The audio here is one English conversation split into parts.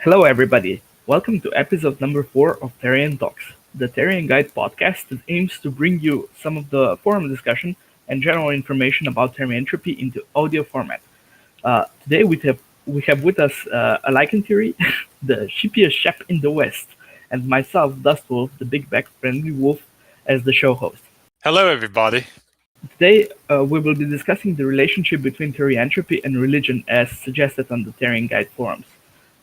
Hello, everybody. Welcome to episode number 4 of Therian Talks, the Therian Guide podcast that aims to bring you some of the forum discussion and general information about Therianthropy into audio format. Today we have with us a LycanTheory, the shippiest chap in the West, and myself, DustWolf, the big back friendly wolf, as the show host. Hello, everybody. Today, we will be discussing the relationship between therianthropy and religion as suggested on the Therian Guide forums.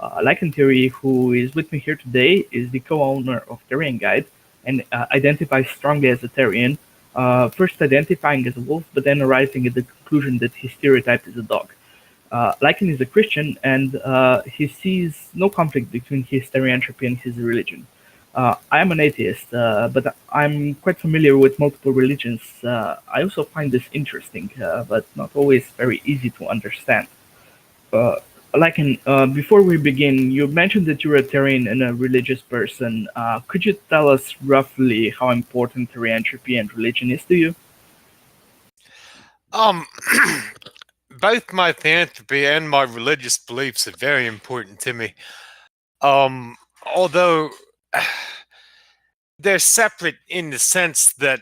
LycanTheory, who is with me here today, is the co-owner of Therian Guide and identifies strongly as a Therian, first identifying as a wolf, but then arriving at the conclusion that his stereotype is a dog. Lycan is a Christian, and he sees no conflict between his therianthropy and his religion. I am an atheist, but I'm quite familiar with multiple religions. I also find this interesting, but not always very easy to understand. Uh, Lycan, before we begin, you mentioned that you're a Therian and a religious person. Could you tell us roughly how important therianthropy and religion is to you? Um, both my philanthropy and my religious beliefs are very important to me. Although they're separate in the sense that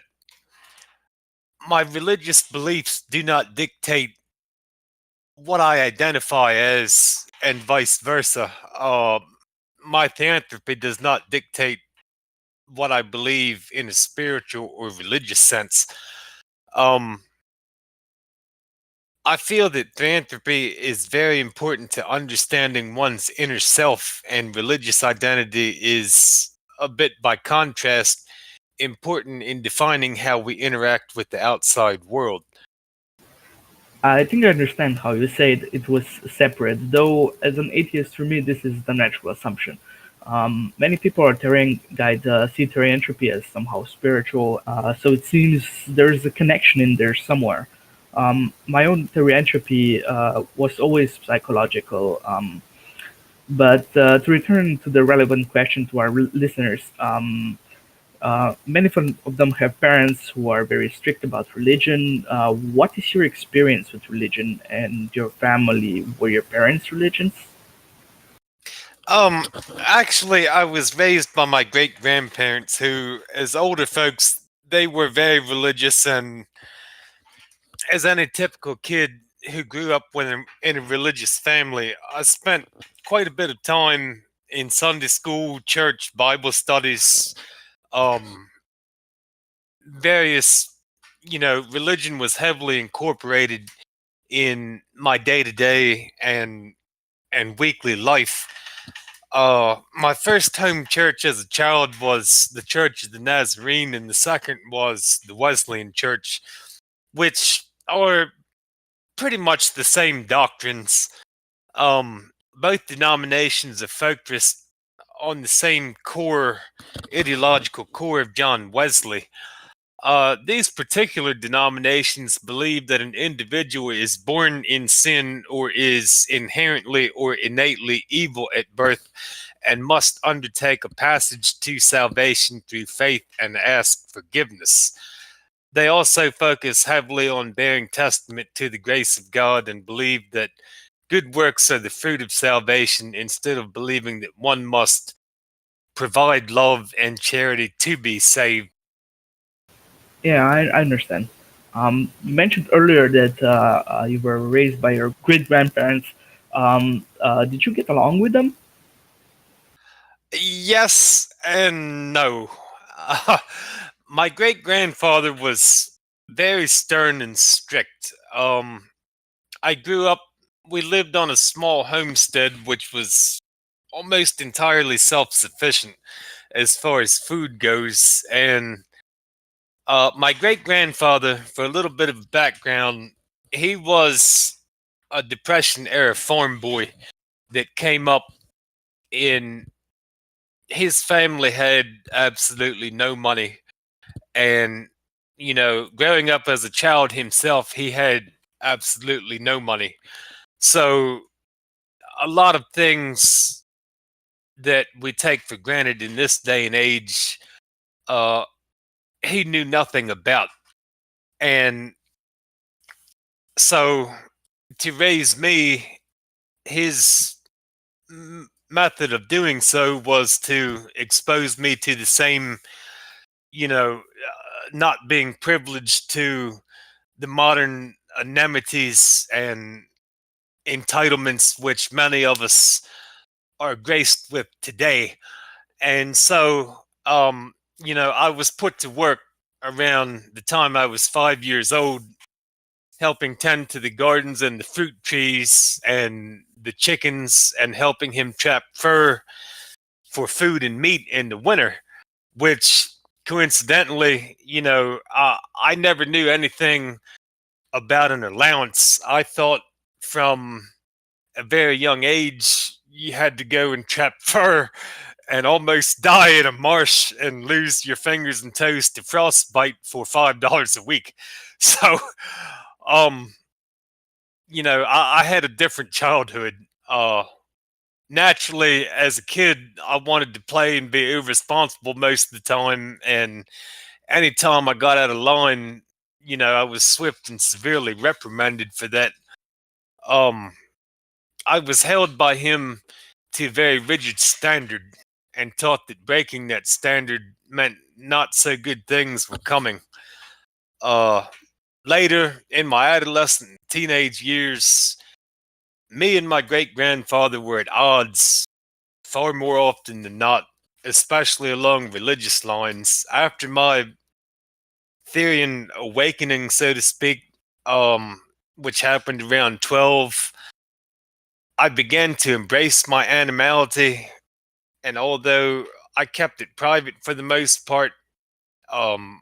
my religious beliefs do not dictate what I identify as, and vice versa. My philanthropy does not dictate what I believe in a spiritual or religious sense. Um, I feel that philanthropy is very important to understanding one's inner self, and religious identity is, a bit by contrast, important in defining how we interact with the outside world. I think I understand how you said it was separate, though as an atheist, for me, this is the natural assumption. Many people are Therian guide see therianthropy as somehow spiritual, so it seems there's a connection in there somewhere. My own therianthropy was always psychological, but to return to the relevant question to our listeners, many of them have parents who are very strict about religion. What is your experience with religion and your family? Were your parents religions? Um, Actually, I was raised by my great grandparents, who, as older folks, they were very religious, and as any typical kid who grew up in a religious family, I spent quite a bit of time in Sunday school, church, Bible studies, um, various, religion was heavily incorporated in my day to day and weekly life. My first home church as a child was the Church of the Nazarene, and the second was the Wesleyan Church, which are pretty much the same doctrines. Both denominations are focused on the same core, ideological core of John Wesley. These particular denominations believe that an individual is born in sin or is inherently or innately evil at birth and must undertake a passage to salvation through faith and ask forgiveness. They also focus heavily on bearing testament to the grace of God and believe that good works are the fruit of salvation, instead of believing that one must provide love and charity to be saved. Yeah, I understand. You mentioned earlier that you were raised by your great grandparents. Did you get along with them? Yes and no. My great grandfather was very stern and strict. I grew up, we lived on a small homestead which was almost entirely self sufficient as far as food goes. And my great grandfather, for a little bit of background, he was a Depression era farm boy that came up in, his family had absolutely no money. And, growing up as a child himself, he had absolutely no money. So, a lot of things that we take for granted in this day and age, uh, he knew nothing about. And so, to raise me, his method of doing so was to expose me to the same, not being privileged to the modern amenities and entitlements which many of us are graced with today. And so, I was put to work around the time I was 5 years old, helping tend to the gardens and the fruit trees and the chickens and helping him trap fur for food and meat in the winter, which coincidentally, I never knew anything about an allowance. I thought from a very young age you had to go and trap fur and almost die in a marsh and lose your fingers and toes to frostbite for $5 a week. So, um, I had a different childhood. Naturally, as a kid, I wanted to play and be irresponsible most of the time. And anytime I got out of line, I was swift and severely reprimanded for that. Um, I was held by him to a very rigid standard and taught that breaking that standard meant not so good things were coming. Uh, Later in my adolescent and teenage years, me and my great grandfather were at odds far more often than not, especially along religious lines. After my Therian awakening, so to speak, which happened around 12, I began to embrace my animality. And although I kept it private for the most part, um,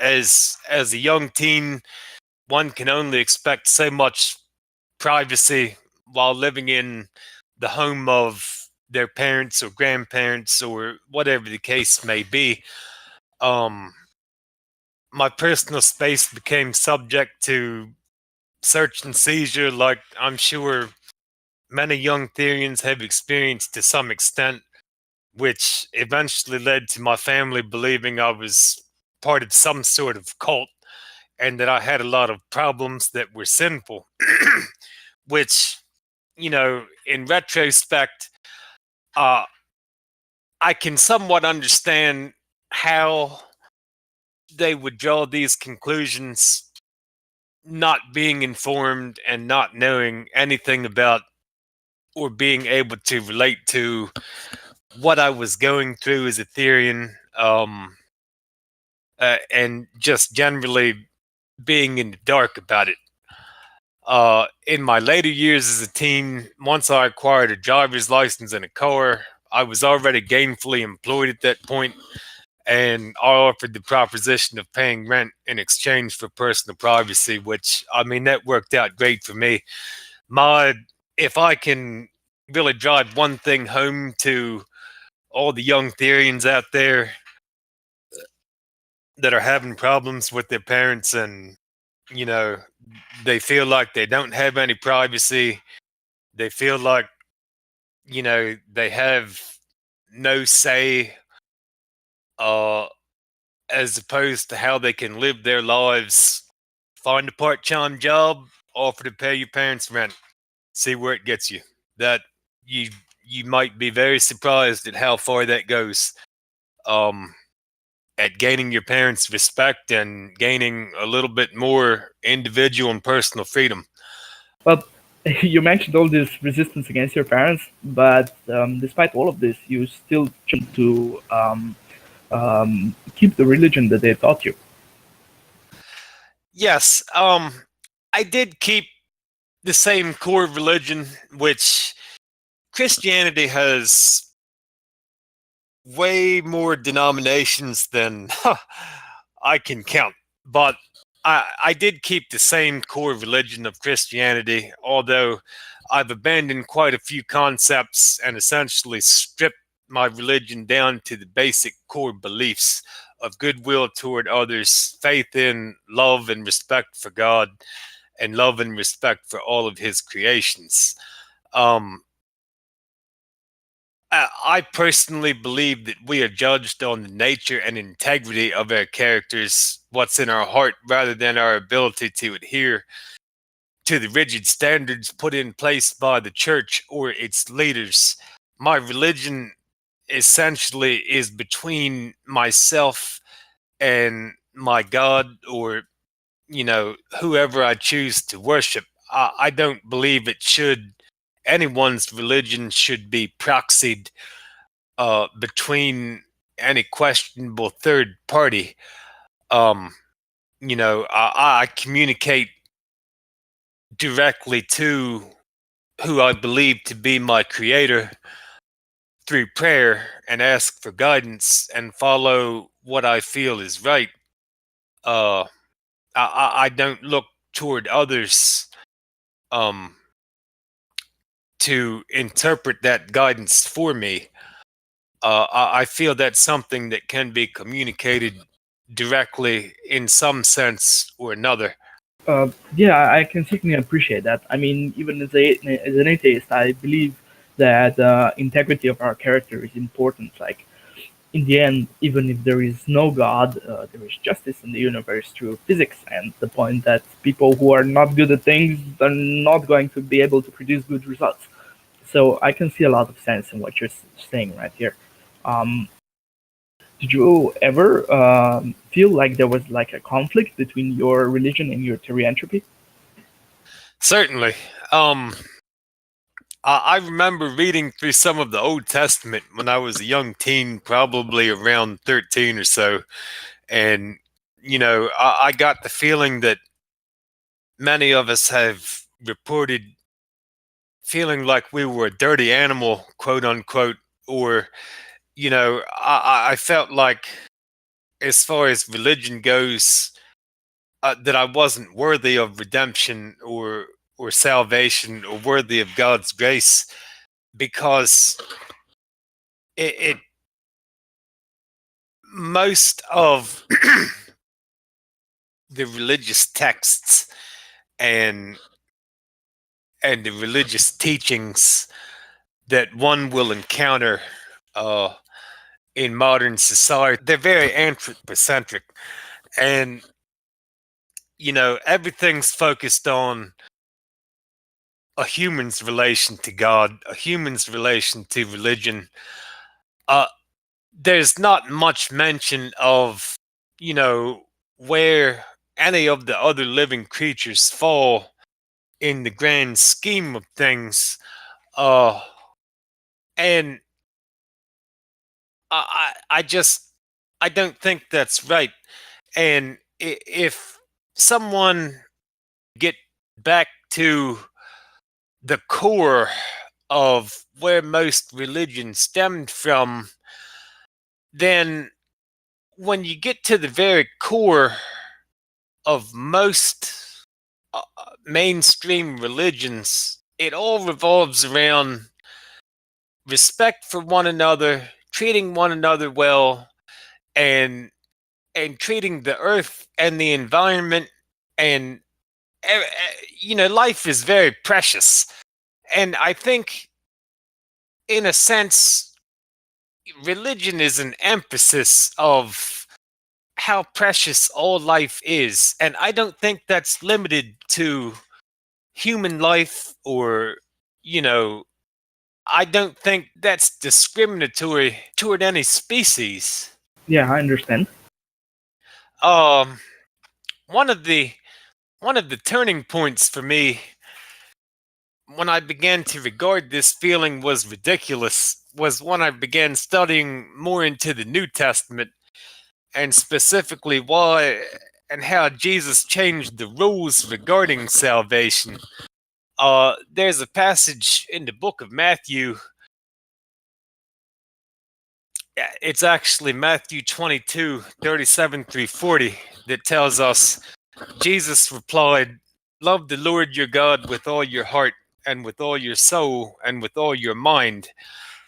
as a young teen, one can only expect so much privacy while living in the home of their parents or grandparents or whatever the case may be. Um, my personal space became subject to search and seizure, like I'm sure many young Therians have experienced to some extent, which eventually led to my family believing I was part of some sort of cult and that I had a lot of problems that were sinful, which, in retrospect, uh, I can somewhat understand how they would draw these conclusions, not being informed and not knowing anything about or being able to relate to what I was going through as a Therian, and just generally being in the dark about it. In my later years as a teen, once I acquired a driver's license and a car, I was already gainfully employed at that point, and I offered the proposition of paying rent in exchange for personal privacy, which, I mean, that worked out great for me. If I can really drive one thing home to all the young Therians out there that are having problems with their parents and, you know, they feel like they don't have any privacy. They feel like, they have no say, uh, as opposed to how they can live their lives. Find a part-time job, offer to pay your parents rent, see where it gets you. That you might be very surprised at how far that goes. At gaining your parents' respect and gaining a little bit more individual and personal freedom. Well, you mentioned all this resistance against your parents, but despite all of this, you still choose to keep the religion that they taught you. Yes, I did keep the same core religion, which Christianity has way more denominations than I can count. But I did keep the same core religion of Christianity, although I've abandoned quite a few concepts and essentially stripped my religion down to the basic core beliefs of goodwill toward others, faith in, love and respect for God, and love and respect for all of his creations. I personally believe that we are judged on the nature and integrity of our characters, what's in our heart, rather than our ability to adhere to the rigid standards put in place by the church or its leaders. My religion essentially is between myself and my God, or whoever I choose to worship. I don't believe anyone's religion should be proxied between any questionable third party. I communicate directly to who I believe to be my creator through prayer and ask for guidance and follow what I feel is right. Uh, I don't look toward others um, to interpret that guidance for me. I feel that's something that can be communicated directly in some sense or another. Yeah, I can certainly appreciate that. I mean, even as an atheist, I believe that the integrity of our character is important. Like, in the end, even if there is no God, there is justice in the universe through physics, and the point that people who are not good at things are not going to be able to produce good results. So I can see a lot of sense in what you're saying right here. Um, did you ever feel like there was like a conflict between your religion and your therianthropy? Certainly. I remember reading through some of the Old Testament when I was a young teen, probably around 13 or so. And, I got the feeling that many of us have reported feeling like we were a dirty animal, quote unquote, or, I felt like, as far as religion goes, that I wasn't worthy of redemption or salvation or worthy of God's grace because it most of the religious texts and the religious teachings that one will encounter uh, in modern society, they're very anthropocentric, and everything's focused on a human's relation to God, a human's relation to religion. Uh, there's not much mention of, you know, where any of the other living creatures fall in the grand scheme of things. Uh, and I just, I don't think that's right. And if someone get back to the core of where most religion stemmed from, then when you get to the very core of most mainstream religions, it all revolves around respect for one another, treating one another well, and treating the earth and the environment, and life is very precious. And I think, in a sense, religion is an emphasis of how precious all life is. And I don't think that's limited to human life, or, you know, I don't think that's discriminatory toward any species. Yeah, I understand. Um, one of the turning points for me when I began to regard this feeling was ridiculous was when I began studying more into the New Testament, and specifically why and how Jesus changed the rules regarding salvation. There's a passage in the book of Matthew. It's actually Matthew 22:37 through 40 that tells us, Jesus replied, "Love the Lord your God with all your heart and with all your soul and with all your mind.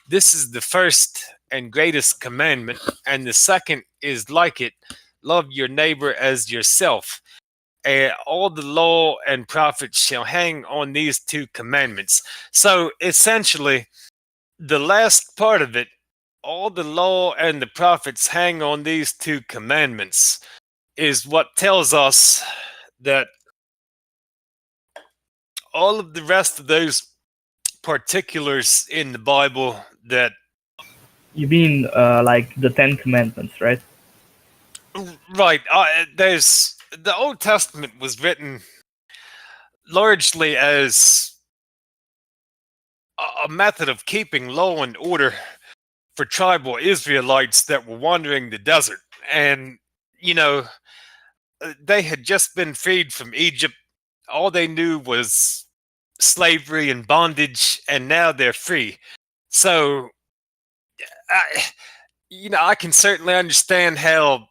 This is the first and greatest commandment, and the second is like it. Love your neighbor as yourself. And all the law and prophets shall hang on these two commandments." So essentially, the last part of it, all the law and the prophets hang on these two commandments, is what tells us that all of the rest of those particulars in the Bible that You mean like the Ten Commandments, right? right there's the Old Testament was written largely as a method of keeping law and order for tribal Israelites that were wandering the desert. And, you know, they had just been freed from Egypt. All they knew was slavery and bondage, and now they're free. So, I, I can certainly understand how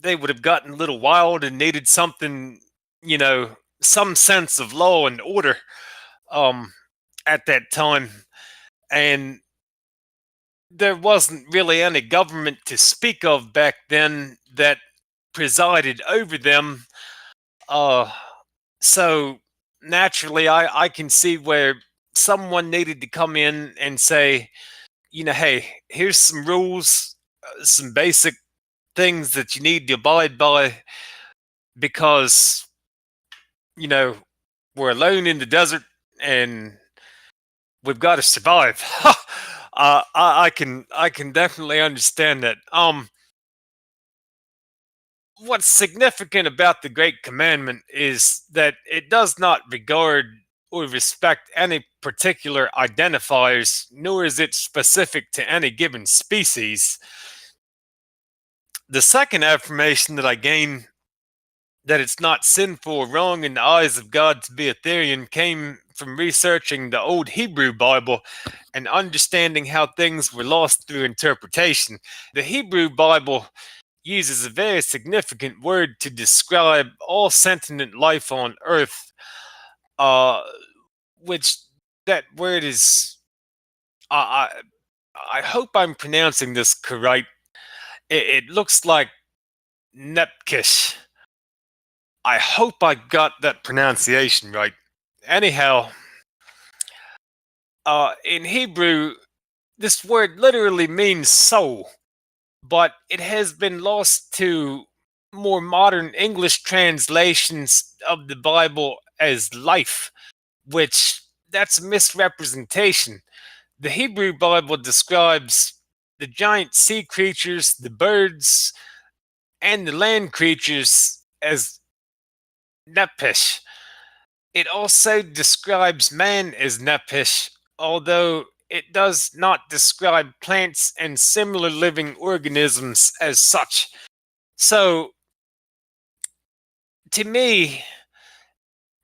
they would have gotten a little wild and needed something, some sense of law and order um, at that time. And there wasn't really any government to speak of back then that presided over them. Uh, so naturally, I can see where someone needed to come in and say, hey, here's some rules, some basic things that you need to abide by because, you know, we're alone in the desert and we've got to survive. I can definitely understand that. What's significant about the Great Commandment is that it does not regard or respect any particular identifiers, nor is it specific to any given species. The second affirmation that I gain that it's not sinful or wrong in the eyes of God to be a Therian came from researching the old Hebrew Bible and understanding how things were lost through interpretation. The Hebrew Bible uses a very significant word to describe all sentient life on Earth, uh, which that word is, I, I hope I'm pronouncing this correct. It looks like Nepkish. I hope I got that pronunciation right. Anyhow, in Hebrew, this word literally means soul, but it has been lost to more modern English translations of the Bible as life, which that's a misrepresentation. The Hebrew Bible describes the giant sea creatures, the birds, and the land creatures as nephesh. It also describes man as nephesh, although it does not describe plants and similar living organisms as such. So, to me,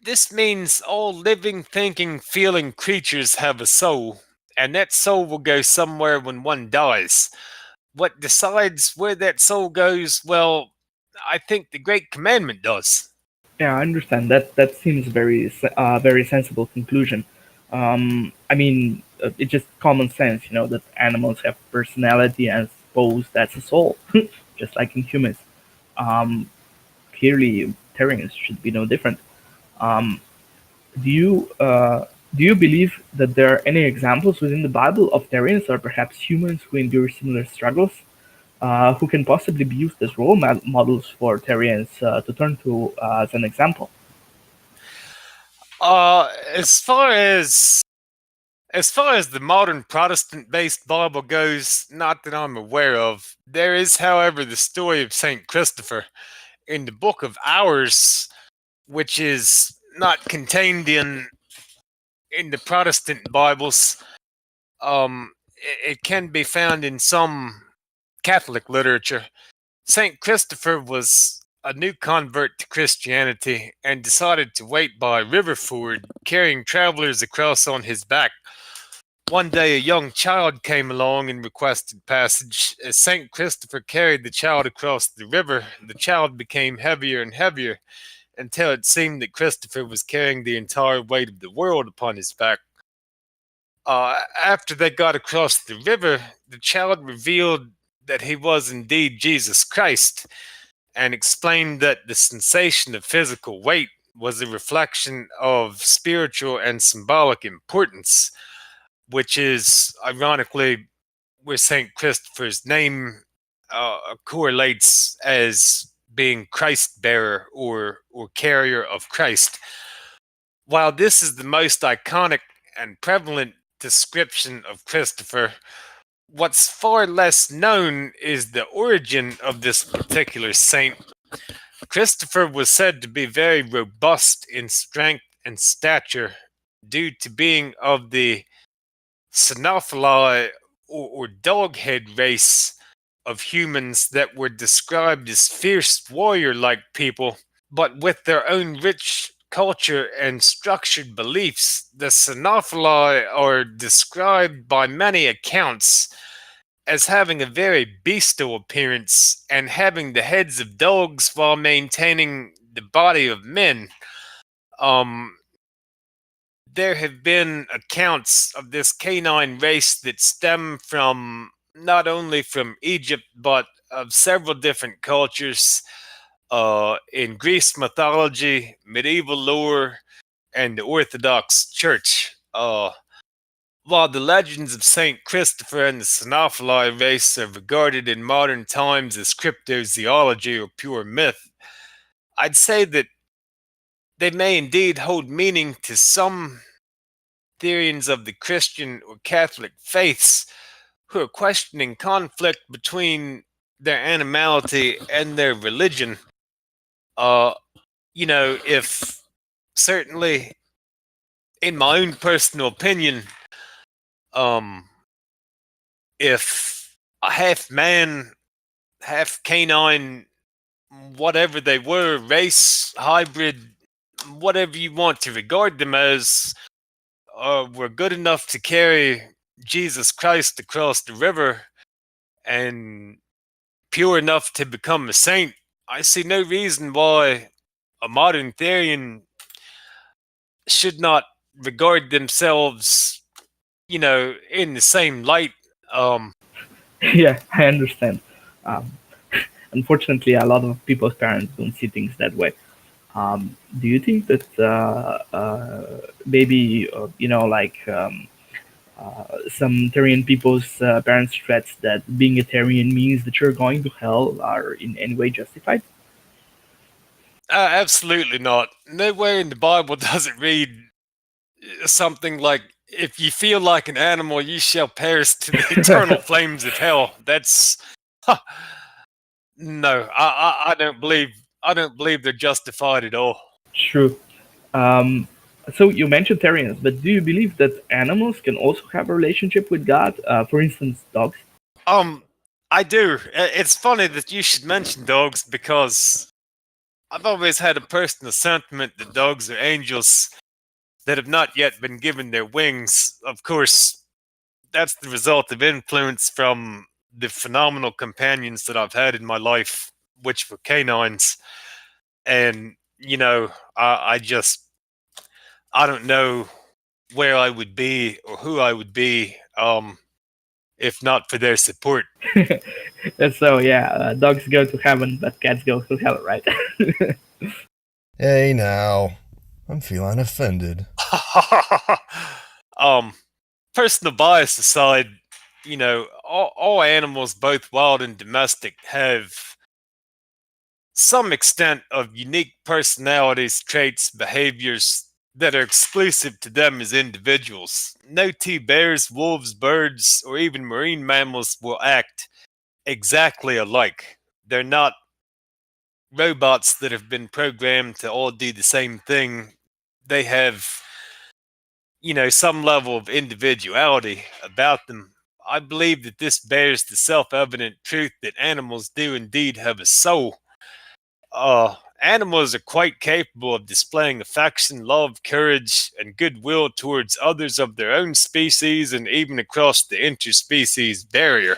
this means all living, thinking, feeling creatures have a soul, and that soul will go somewhere when one dies. What decides where that soul goes? Well, I think the Great Commandment does. Yeah, I understand that. That seems very sensible conclusion. I mean, it's just common sense, that animals have personality, and I suppose that's a soul, just like in humans. Um, Clearly, Therians should be no different. Um, do you do you believe that there are any examples within the Bible of Therians or perhaps humans who endure similar struggles, who can possibly be used as role models for Therians to turn to as an example? As far as the modern Protestant-based Bible goes, not that I'm aware of. There is, however, the story of Saint Christopher in the Book of Hours, which is not contained in the Protestant Bibles. It can be found in some Catholic literature. Saint Christopher was a new convert to Christianity and decided to wait by a river ford, carrying travelers across on his back. One day, a young child came along and requested passage. As St. Christopher carried the child across the river, the child became heavier and heavier until it seemed that Christopher was carrying the entire weight of the world upon his back. After they got across the river, the child revealed that he was indeed Jesus Christ and explained that the sensation of physical weight was a reflection of spiritual and symbolic importance, which is ironically where St. Christopher's name correlates as being Christ bearer or carrier of Christ. While this is the most iconic and prevalent description of Christopher, what's far less known is the origin of this particular saint. Christopher was said to be very robust in strength and stature due to being of the Cynophili or doghead race of humans that were described as fierce warrior like people, but with their own rich culture and structured beliefs. The Cynophili are described by many accounts as having a very bestial appearance and having the heads of dogs while maintaining the body of men. Um, there have been accounts of this canine race that stem from not only from Egypt but of several different cultures in Greece mythology, medieval lore, and the Orthodox Church. While the legends of Saint Christopher and the Cynophili race are regarded in modern times as cryptozoology or pure myth, I'd say that they may indeed hold meaning to some Therians of the Christian or Catholic faiths who are questioning conflict between their animality and their religion. Uh, if certainly, in my own personal opinion, um, if a half man, half canine, whatever they were, race, hybrid, whatever you want to regard them as, were good enough to carry Jesus Christ across the river and pure enough to become a saint, I see no reason why a modern Therian should not regard themselves, in the same light. Um, Yeah, I understand. Um, Unfortunately, a lot of people's parents don't see things that way. Do you think that maybe some Therian people's parents' threats that being a Therian means that you're going to hell are in any way justified? Absolutely not. Nowhere in the Bible does it read something like, if you feel like an animal, you shall perish to the eternal flames of hell. That's no, I don't believe they're justified at all. True. Um, so you mentioned Therians, but do you believe that animals can also have a relationship with God? For instance, dogs. I do. It's funny that you should mention dogs because I've always had a personal sentiment that dogs are angels that have not yet been given their wings. Of course, that's the result of influence from the phenomenal companions that I've had in my life, which were canines. And, I don't know where I would be or who I would be if not for their support. So yeah, dogs go to heaven, but cats go to hell, right? Hey now, I'm feeling offended. um, Personal bias aside, all animals, both wild and domestic, have some extent of unique personalities, traits, behaviors that are exclusive to them as individuals. No two bears, wolves, birds, or even marine mammals will act exactly alike. They're not robots that have been programmed to all do the same thing. They have, some level of individuality about them. I believe that this bears the self evident truth that animals do indeed have a soul. Animals are quite capable of displaying affection, love, courage, and goodwill towards others of their own species and even across the interspecies barrier.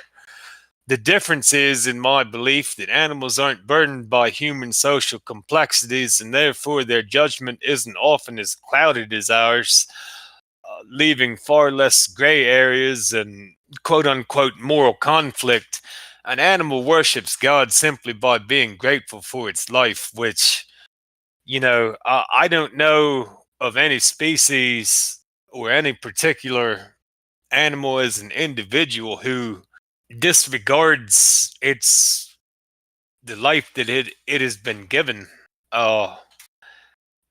The difference is, in my belief, that animals aren't burdened by human social complexities and therefore their judgment isn't often as clouded as ours, leaving far less gray areas and quote unquote moral conflict. An animal worships God simply by being grateful for its life, which, I don't know of any species or any particular animal as an individual who disregards the life that it has been given. Uh,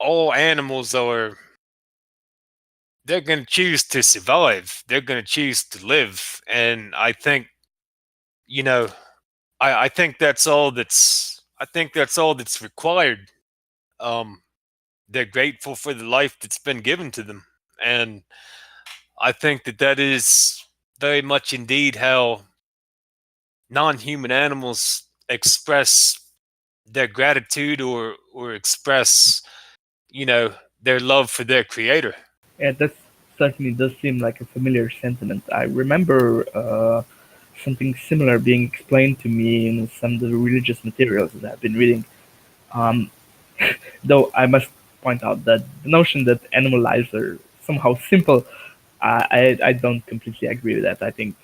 all animals are they're going to choose to survive. They're going to choose to live. And I think, you know, I think that's all that's required. Um, they're grateful for the life that's been given to them. And I think that is very much indeed how non-human animals express their gratitude or express, you know, their love for their creator. Yeah, that certainly does seem like a familiar sentiment. I remember something similar being explained to me in some of the religious materials that I've been reading. Um, though I must point out that the notion that animal lives are somehow simple, I don't completely agree with that. I think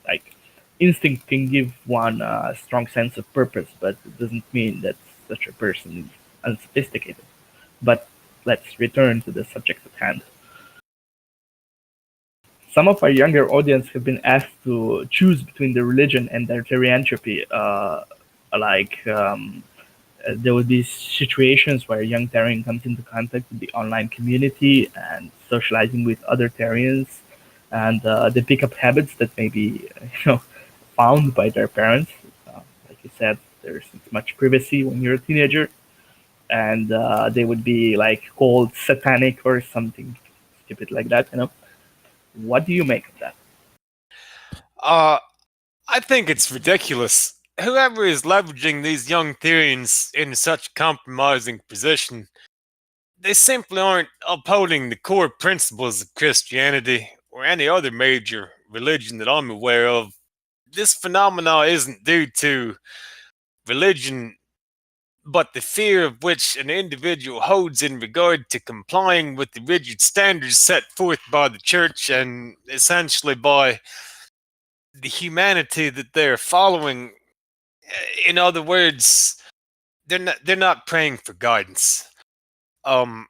like instinct can give one a strong sense of purpose, but it doesn't mean that such a person is unsophisticated. But let's return to the subject at hand. Some of our younger audience have been asked to choose between the religion and their therianthropy. Like there would be situations where a young Therian comes into contact with the online community and socializing with other Therians, and they pick up habits that may be, found by their parents. Like you said, there isn't much privacy when you're a teenager, and they would be like called satanic or something stupid like that. What do you make of that? Uh, I think it's ridiculous. Whoever is leveraging these young Therians in such a compromising position, they simply aren't upholding the core principles of Christianity or any other major religion that I'm aware of. This phenomena isn't due to religion, but the fear of which an individual holds in regard to complying with the rigid standards set forth by the church and essentially by the humanity that they're following. In other words, they're not praying for guidance. Um,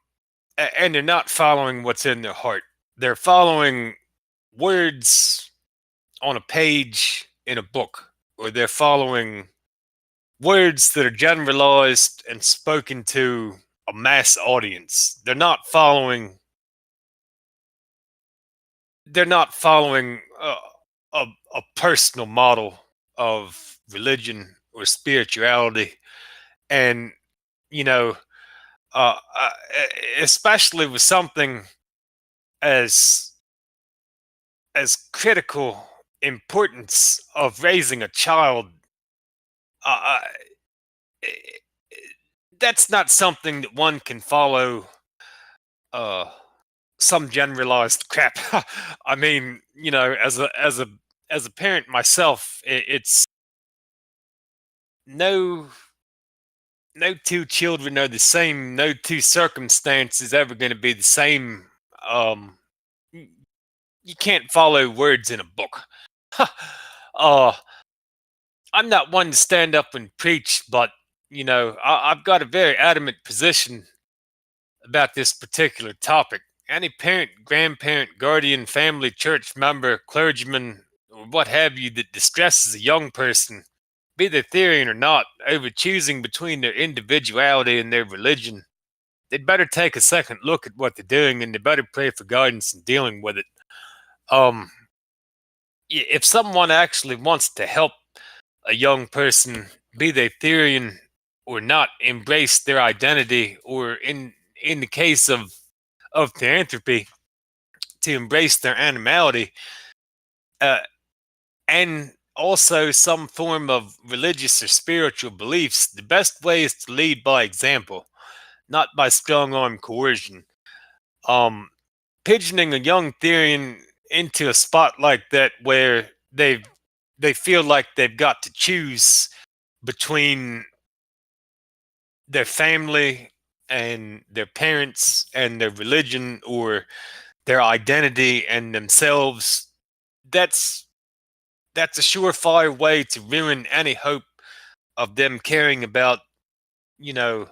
and they're not following what's in their heart. They're following words on a page in a book, or they're following words that are generalized and spoken to a mass audience. They're not following a personal model of religion or spirituality. And you know, uh, uh, especially with something as critical importance of raising a child, uh, uh, that's not something that one can follow uh, some generalized crap. I mean, as a parent myself, it's no two children are the same. No two circumstances ever going to be the same. Um, you can't follow words in a book. uh, I'm not one to stand up and preach, but I've got a very adamant position about this particular topic. Any parent, grandparent, guardian, family, church member, clergyman, or what have you that distresses a young person, be they Therian or not, over choosing between their individuality and their religion, they'd better take a second look at what they're doing and they better pray for guidance in dealing with it. Um, if someone actually wants to help a young person, be they Therian or not, embrace their identity, or in the case of Therianthropy, to embrace their animality, uh, and also some form of religious or spiritual beliefs, the best way is to lead by example, not by strong arm coercion. Um, Pigeoning a young Therian into a spot like that where they feel like they've got to choose between their family and their parents and their religion, or their identity and themselves, that's a surefire way to ruin any hope of them caring about, you know,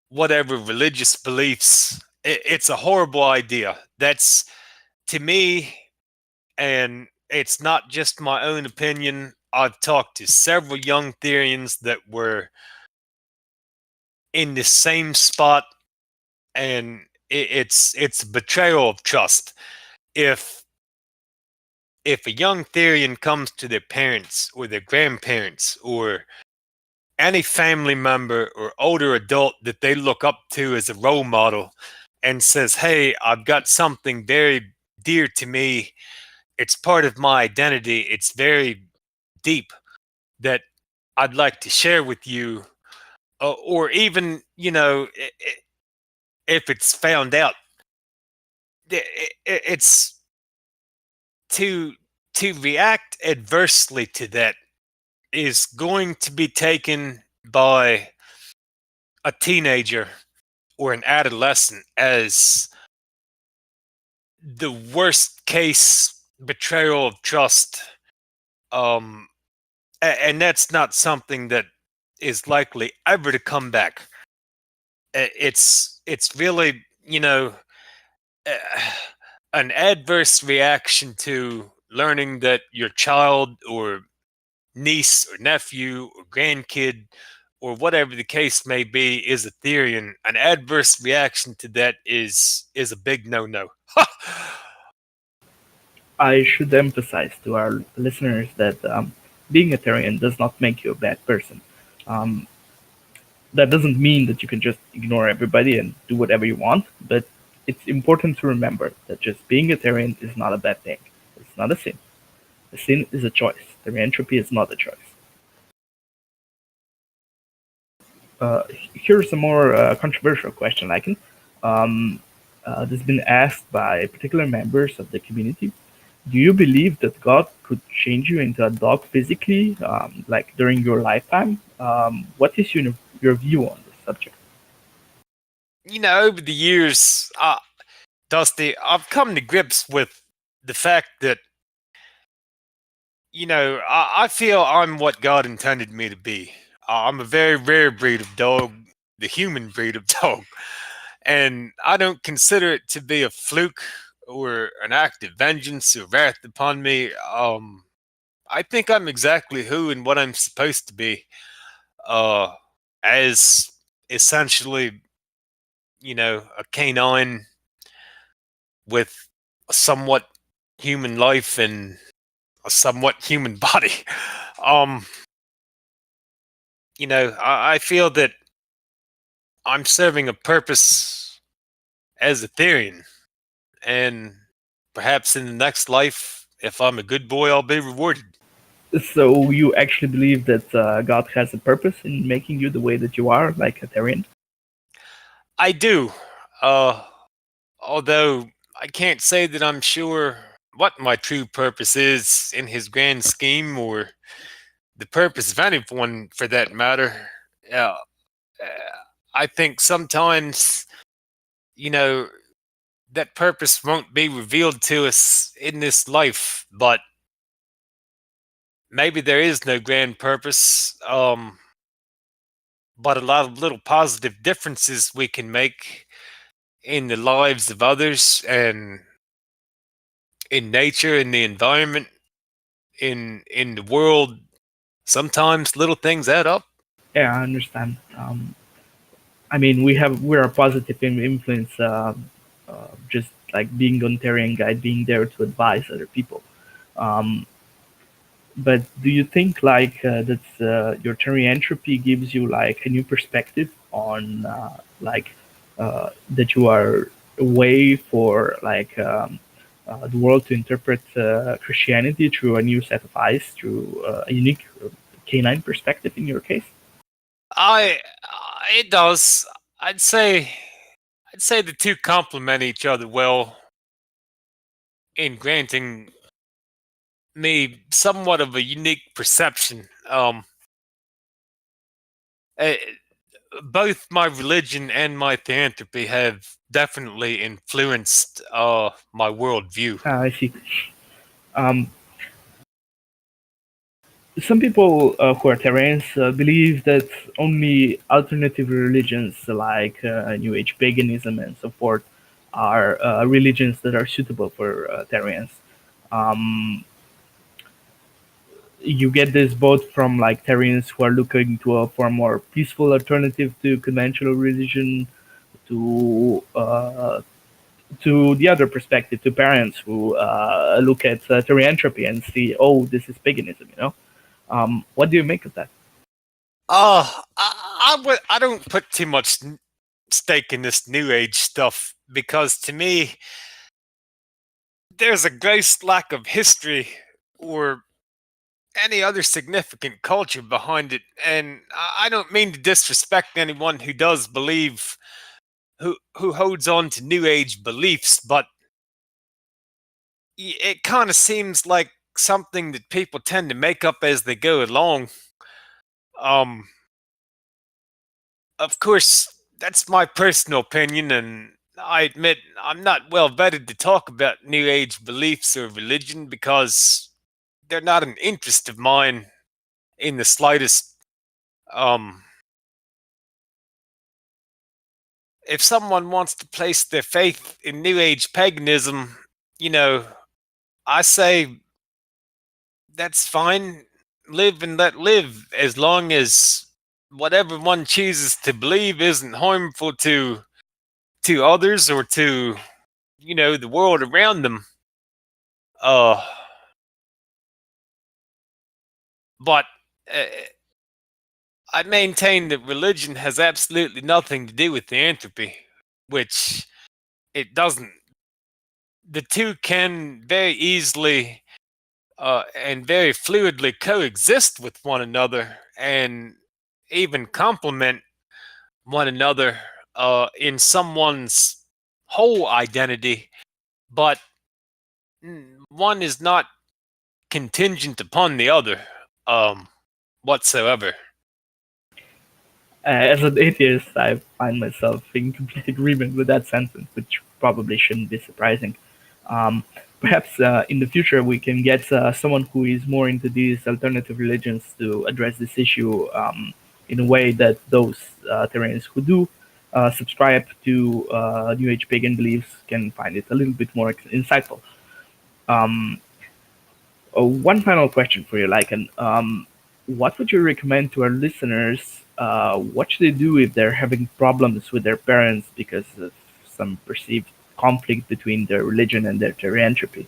whatever religious beliefs. It's a horrible idea. That's, to me, and it's not just my own opinion. I've talked to several young Therians that were in the same spot, and it's betrayal of trust. If a young Therian comes to their parents or their grandparents or any family member or older adult that they look up to as a role model and says, "Hey, I've got something very dear to me. It's part of my identity. It's very deep that I'd like to share with you." Or even, if it's found out, it's to react adversely to that is going to be taken by a teenager or an adolescent as the worst case betrayal of trust. And that's not something that is likely ever to come back. It's really, an adverse reaction to learning that your child or niece or nephew or grandkid or whatever the case may be is a Therian. An adverse reaction to that is a big no-no. I should emphasize to our listeners that being a Therian does not make you a bad person. Um, that doesn't mean that you can just ignore everybody and do whatever you want, but it's important to remember that just being a Therian is not a bad thing. It's not a sin. A sin is a choice. Therianthropy is not a choice. Here's a more controversial question, Lycan. This has been asked by particular members of the community. Do you believe that God could change you into a dog physically, like during your lifetime? What is your view on this subject? Over the years, Dusty, I've come to grips with the fact that, I feel I'm what God intended me to be. I'm a very rare breed of dog, the human breed of dog. And I don't consider it to be a fluke or an act of vengeance or wrath upon me. I think I'm exactly who and what I'm supposed to be, as essentially, a canine with a somewhat human life and a somewhat human body. Um, I feel that I'm serving a purpose as a Therian, and perhaps in the next life, if I'm a good boy, I'll be rewarded. So you actually believe that God has a purpose in making you the way that you are, like a Therian? I do. Uh, Although I can't say that I'm sure what my true purpose is in his grand scheme or the purpose of anyone for that matter. Uh, I think sometimes, you know, that purpose won't be revealed to us in this life, but maybe there is no grand purpose, but a lot of little positive differences we can make in the lives of others and in nature, in the environment, in the world. Sometimes little things add up. Yeah, I understand. I mean, we're a positive influence, just like being on Therian Guide, being there to advise other people. Um, but do you think like that your Therianthropy gives you like a new perspective on that you are a way for like the world to interpret Christianity through a new set of eyes, through a unique canine perspective in your case? I it does. I'd say I'd say the two complement each other well in granting me somewhat of a unique perception. Eh, Both my religion and my theanthropy have definitely influenced my worldview. I see. Um, some people who are Terrans believe that only alternative religions like New Age paganism and so forth are religions that are suitable for Terrans. Um, you get this both from like Therians who are looking to for a more peaceful alternative to conventional religion, to the other perspective, to parents who look at therianthropy and see, oh, this is paganism. What do you make of that? I don't put too much stake in this New Age stuff because to me, there's a gross lack of history or any other significant culture behind it, and I don't mean to disrespect anyone who does believe, who holds on to New Age beliefs, but it kind of seems like something that people tend to make up as they go along. Um, of course, that's my personal opinion, and I admit I'm not well vetted to talk about New Age beliefs or religion because they're not an interest of mine in the slightest. Um, if someone wants to place their faith in New Age paganism, you know, I say that's fine. Live and let live, as long as whatever one chooses to believe isn't harmful to others or to the world around them. Uh, but uh, I maintain that religion has absolutely nothing to do with theanthropy, which it doesn't. The two can very easily and very fluidly coexist with one another and even complement one another in someone's whole identity, but one is not contingent upon the other whatsoever. As an atheist, I find myself in complete agreement with that sentence, which probably shouldn't be surprising. Um, Perhaps in the future we can get someone who is more into these alternative religions to address this issue in a way that those Therians who do subscribe to New Age pagan beliefs can find it a little bit more insightful. Um, One final question for you, Lycan. What would you recommend to our listeners? What should they do if they're having problems with their parents because of some perceived conflict between their religion and their therianthropy?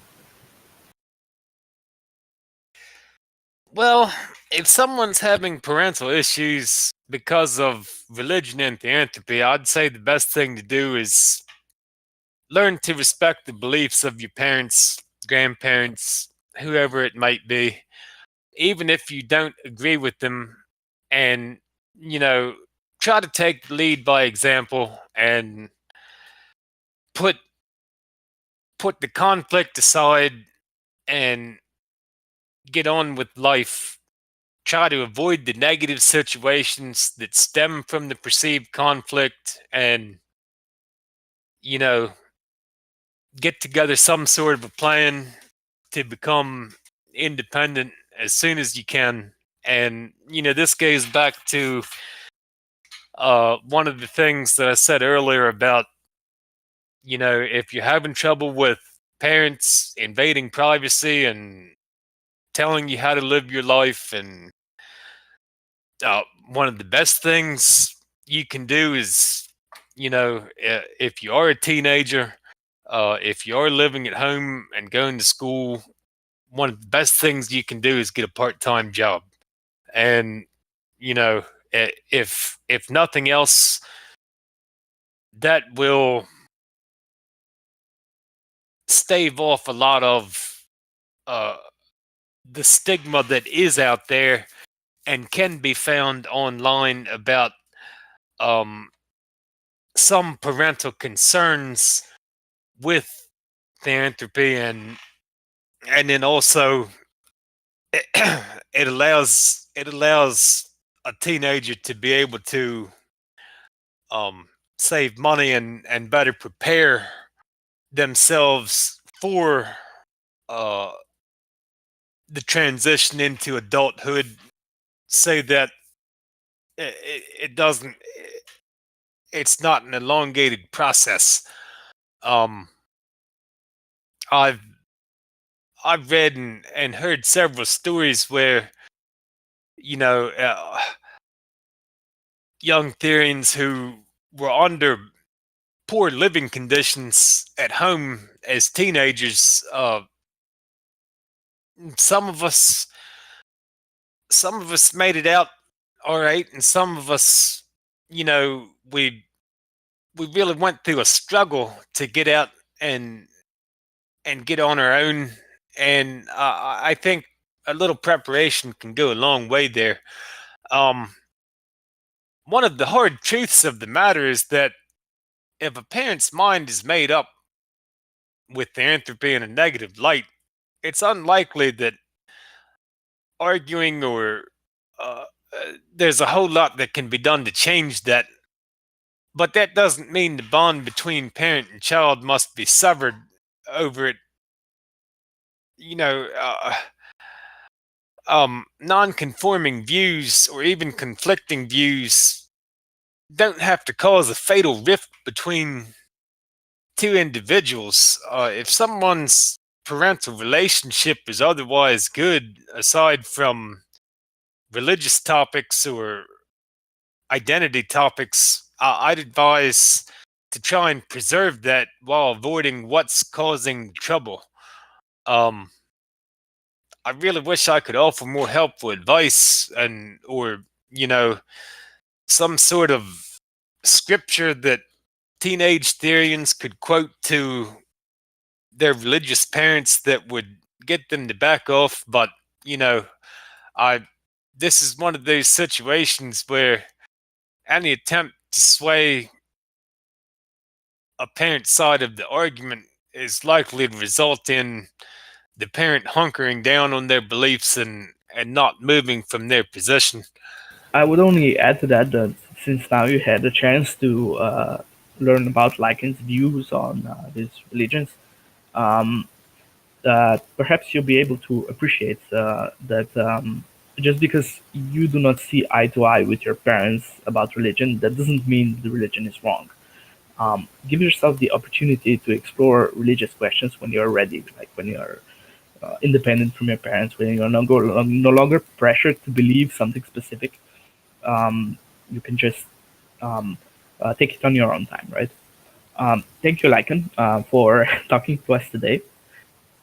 Well, if someone's having parental issues because of religion and theanthropy, I'd say the best thing to do is learn to respect the beliefs of your parents, grandparents, whoever it might be, even if you don't agree with them, and you know, try to take the lead by example and put put the conflict aside and get on with life. Try to avoid the negative situations that stem from the perceived conflict and, you know, get together some sort of a plan to become independent as soon as you can. And, this goes back to one of the things that I said earlier about, if you're having trouble with parents invading privacy and telling you how to live your life, and one of the best things you can do is, if you are a teenager, if you are living at home and going to school, one of the best things you can do is get a part-time job. And, if nothing else, that will stave off a lot of uh, the stigma that is out there and can be found online about some parental concerns with theanthropy, and then also it allows a teenager to be able to save money and better prepare themselves for uh, the transition into adulthood, so that it doesn't it's not an elongated process. um I've I've read and heard several stories where, you know, uh, young Therians who were under poor living conditions at home as teenagers. Some of us made it out all right, and some of us, we really went through a struggle to get out and get on our own. And I think a little preparation can go a long way there. One of the hard truths of the matter is that if a parent's mind is made up with therianthropy in a negative light, it's unlikely that arguing or there's a whole lot that can be done to change that. But that doesn't mean the bond between parent and child must be severed over it. Non-conforming views or even conflicting views don't have to cause a fatal rift between two individuals. If someone's parental relationship is otherwise good, aside from religious topics or identity topics, I'd advise to try and preserve that while avoiding what's causing trouble. I really wish I could offer more helpful advice or some sort of scripture that teenage Therians could quote to their religious parents that would get them to back off. But this is one of those situations where any attempt to sway a parent's side of the argument is likely to result in the parent hunkering down on their beliefs and not moving from their position. I would only add to that since now you had a chance to learn about Lycan's views on these religions, that perhaps you'll be able to appreciate that just because you do not see eye to eye with your parents about religion, that doesn't mean the religion is wrong. Give yourself the opportunity to explore religious questions when you're ready, like when you're independent from your parents, when you're no longer pressured to believe something specific. You can just take it on your own time, right? Thank you, Lycan, for talking to us today.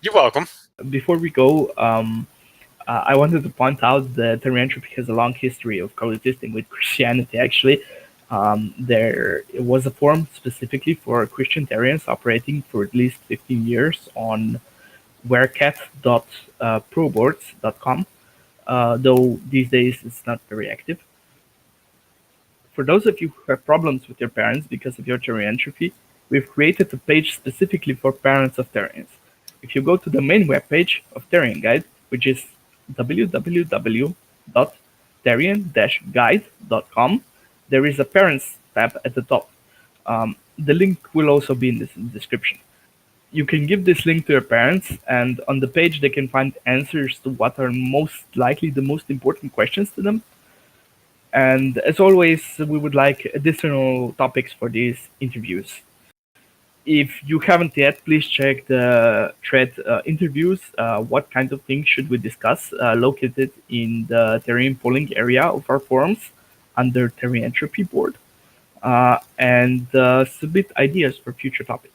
You're welcome. Before we go, I wanted to point out that Therianthropy has a long history of coexisting with Christianity, actually. There was a forum specifically for Christian Therians operating for at least 15 years on werecat.proboards.com, though these days it's not very active. For those of you who have problems with your parents because of your Therianthropy, we've created a page specifically for parents of Therians. If you go to the main webpage of Therian Guide, which is www.therian-guide.com, there is a Parents tab at the top. The link will also be in the description. You can give this link to your parents, and on the page they can find answers to what are most likely the most important questions to them. And as always, we would like additional topics for these interviews. If you haven't yet, please check the thread interviews. What kind of things should we discuss? Located in the Therian polling area of our forums under Therianthropy board. And submit ideas for future topics.